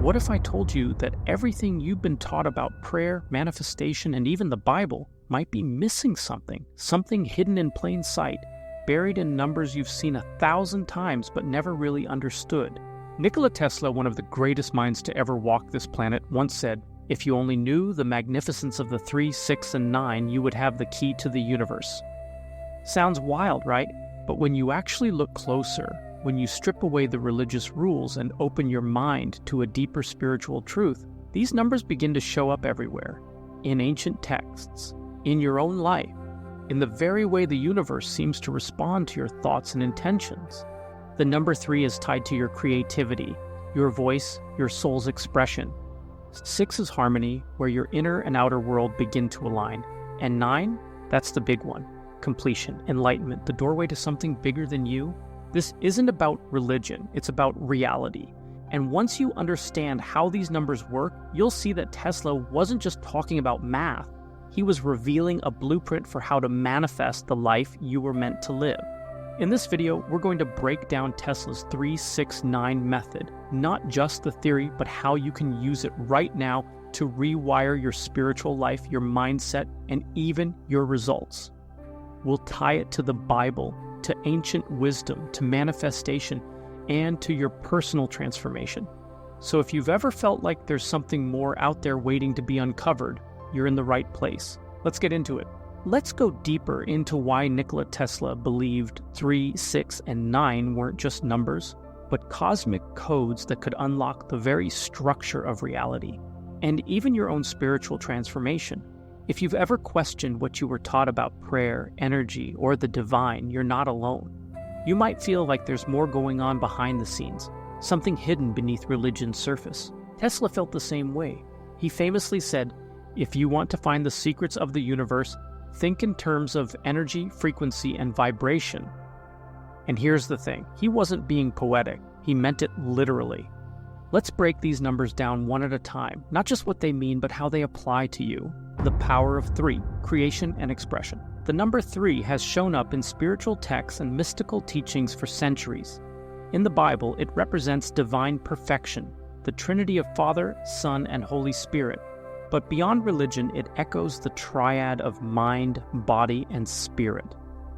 What if I told you that everything you've been taught about prayer, manifestation, and even the Bible might be missing something hidden in plain sight, buried in numbers you've seen 1,000 times but never really understood? Nikola Tesla, one of the greatest minds to ever walk this planet, once said, "If you only knew the magnificence of the 3, 6, and 9, you would have the key to the universe." Sounds wild, right? But when you actually look closer, when you strip away the religious rules and open your mind to a deeper spiritual truth, these numbers begin to show up everywhere. In ancient texts, in your own life, in the very way the universe seems to respond to your thoughts and intentions. The number 3 is tied to your creativity, your voice, your soul's expression. 6 is harmony, where your inner and outer world begin to align. And 9, that's the big one. Completion, enlightenment, the doorway to something bigger than you. This isn't about religion, it's about reality. And once you understand how these numbers work, you'll see that Tesla wasn't just talking about math. He was revealing a blueprint for how to manifest the life you were meant to live. In this video, we're going to break down Tesla's 3-6-9 method, not just the theory, but how you can use it right now to rewire your spiritual life, your mindset, and even your results. We'll tie it to the Bible, to ancient wisdom, to manifestation, and to your personal transformation. So if you've ever felt like there's something more out there waiting to be uncovered, you're in the right place. Let's get into it. Let's go deeper into why Nikola Tesla believed 3, 6, and 9 weren't just numbers, but cosmic codes that could unlock the very structure of reality, and even your own spiritual transformation. If you've ever questioned what you were taught about prayer, energy, or the divine, you're not alone. You might feel like there's more going on behind the scenes, something hidden beneath religion's surface. Tesla felt the same way. He famously said, "If you want to find the secrets of the universe, think in terms of energy, frequency, and vibration." And here's the thing, he wasn't being poetic, he meant it literally. Let's break these numbers down one at a time, not just what they mean, but how they apply to you. The power of 3, creation and expression. The number 3 has shown up in spiritual texts and mystical teachings for centuries. In the Bible, it represents divine perfection, the Trinity of Father, Son, and Holy Spirit. But beyond religion, it echoes the triad of mind, body, and spirit,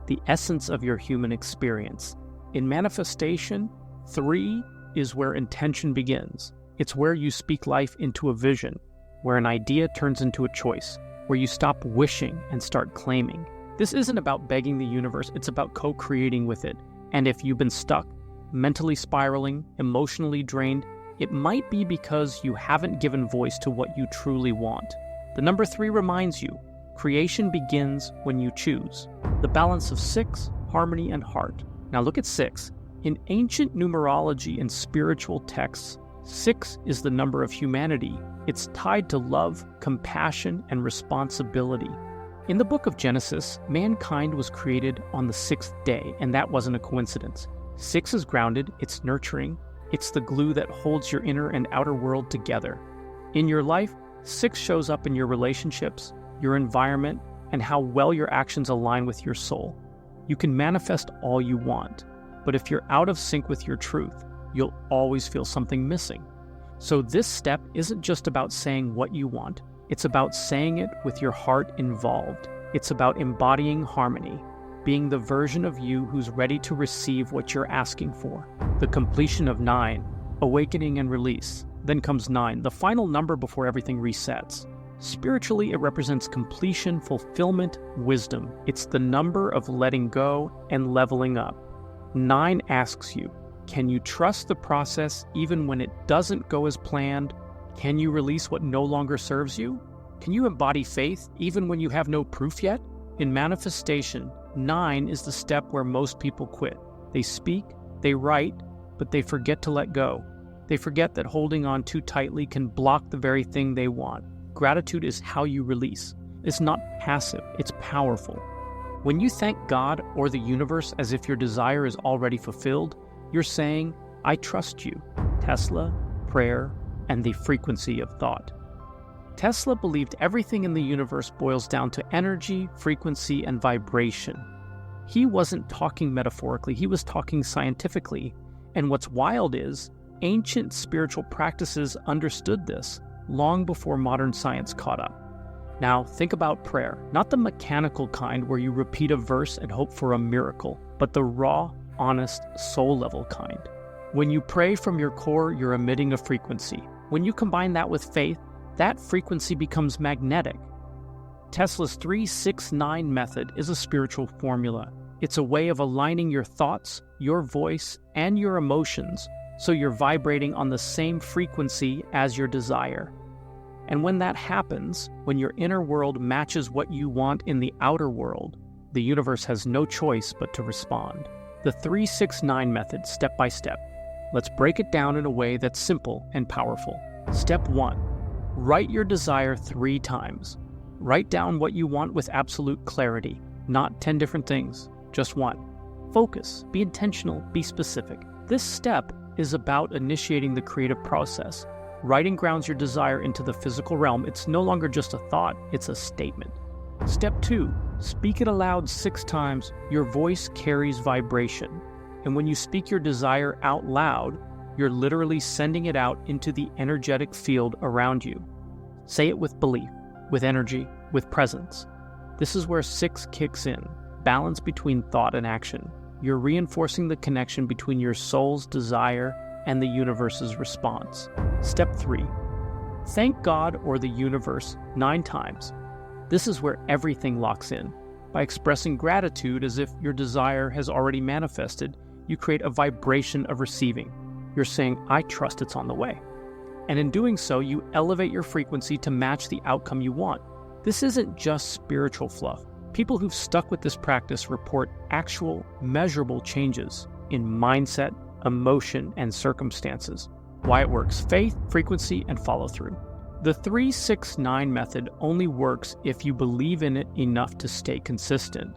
the essence of your human experience. In manifestation, 3 is where intention begins. It's where you speak life into a vision, where an idea turns into a choice, where you stop wishing and start claiming. This isn't about begging the universe, it's about co-creating with it. And if you've been stuck, mentally spiraling, emotionally drained, it might be because you haven't given voice to what you truly want. The number 3 reminds you, creation begins when you choose. The balance of 6, harmony, and heart. Now look at 6. In ancient numerology and spiritual texts, 6 is the number of humanity. It's tied to love, compassion, and responsibility. In the book of Genesis, mankind was created on the 6th day, and that wasn't a coincidence. 6 is grounded, it's nurturing, it's the glue that holds your inner and outer world together. In your life, 6 shows up in your relationships, your environment, and how well your actions align with your soul. You can manifest all you want, but if you're out of sync with your truth, you'll always feel something missing. So this step isn't just about saying what you want, it's about saying it with your heart involved. It's about embodying harmony, being the version of you who's ready to receive what you're asking for. The completion of 9, awakening and release. Then comes 9, the final number before everything resets. Spiritually, it represents completion, fulfillment, wisdom. It's the number of letting go and leveling up. 9 asks you, can you trust the process even when it doesn't go as planned? Can you release what no longer serves you? Can you embody faith even when you have no proof yet? In manifestation, 9 is the step where most people quit. They speak, they write, but they forget to let go. They forget that holding on too tightly can block the very thing they want. Gratitude is how you release. It's not passive, it's powerful. When you thank God or the universe as if your desire is already fulfilled, you're saying, I trust you. Tesla, prayer, and the frequency of thought. Tesla believed everything in the universe boils down to energy, frequency, and vibration. He wasn't talking metaphorically, he was talking scientifically. And what's wild is, Ancient spiritual practices understood this long before modern science caught up. Now, think about prayer, not the mechanical kind where you repeat a verse and hope for a miracle, but the raw, honest, soul-level kind. When you pray from your core, you're emitting a frequency. When you combine that with faith, that frequency becomes magnetic. Tesla's 3-6-9 method is a spiritual formula. It's a way of aligning your thoughts, your voice, and your emotions so you're vibrating on the same frequency as your desire. And when that happens, when your inner world matches what you want in the outer world, the universe has no choice but to respond. The 3-6-9 method, step by step. Let's break it down in a way that's simple and powerful. Step 1. Write your desire 3 times. Write down what you want with absolute clarity, not 10 different things, just one. Focus, be intentional, be specific. This step is about initiating the creative process. Writing grounds your desire into the physical realm. It's no longer just a thought, it's a statement. Step 2, speak it aloud 6 times. Your voice carries vibration. And when you speak your desire out loud, you're literally sending it out into the energetic field around you. Say it with belief, with energy, with presence. This is where 6 kicks in, balance between thought and action. You're reinforcing the connection between your soul's desire and the universe's response. Step 3, thank God or the universe 9 times. This is where everything locks in. By expressing gratitude as if your desire has already manifested, you create a vibration of receiving. You're saying, I trust it's on the way. And in doing so, you elevate your frequency to match the outcome you want. This isn't just spiritual fluff. People who've stuck with this practice report actual, measurable changes in mindset, emotion, and circumstances. Why it works: faith, frequency, and follow-through. The 3-6-9 method only works if you believe in it enough to stay consistent.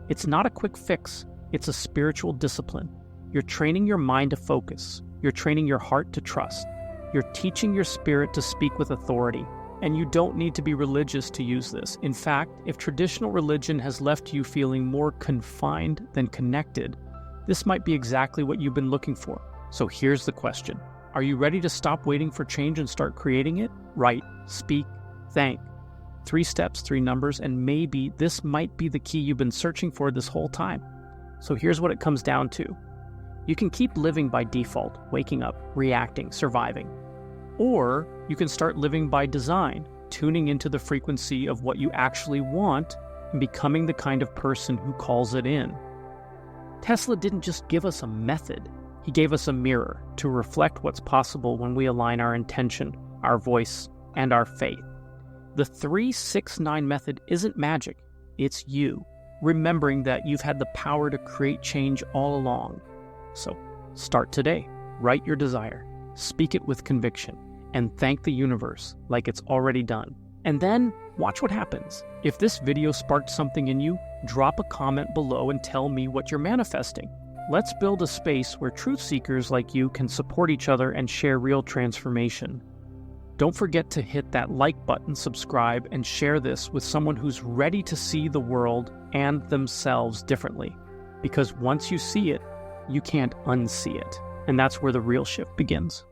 It's not a quick fix, it's a spiritual discipline. You're training your mind to focus. You're training your heart to trust. You're teaching your spirit to speak with authority. And you don't need to be religious to use this. In fact, if traditional religion has left you feeling more confined than connected, this might be exactly what you've been looking for. So here's the question. Are you ready to stop waiting for change and start creating it? Write, speak, thank. 3 steps, 3 numbers, and maybe this might be the key you've been searching for this whole time. So here's what it comes down to. You can keep living by default, waking up, reacting, surviving. Or you can start living by design, tuning into the frequency of what you actually want and becoming the kind of person who calls it in. Tesla didn't just give us a method. He gave us a mirror to reflect what's possible when we align our intention, our voice, and our faith. The 3-6-9 method isn't magic. It's you, remembering that you've had the power to create change all along. So start today. Write your desire. Speak it with conviction, and thank the universe like it's already done. And then watch what happens. If this video sparked something in you, drop a comment below and tell me what you're manifesting. Let's build a space where truth seekers like you can support each other and share real transformation. Don't forget to hit that like button, subscribe, and share this with someone who's ready to see the world and themselves differently. Because once you see it, you can't unsee it. And that's where the real shift begins.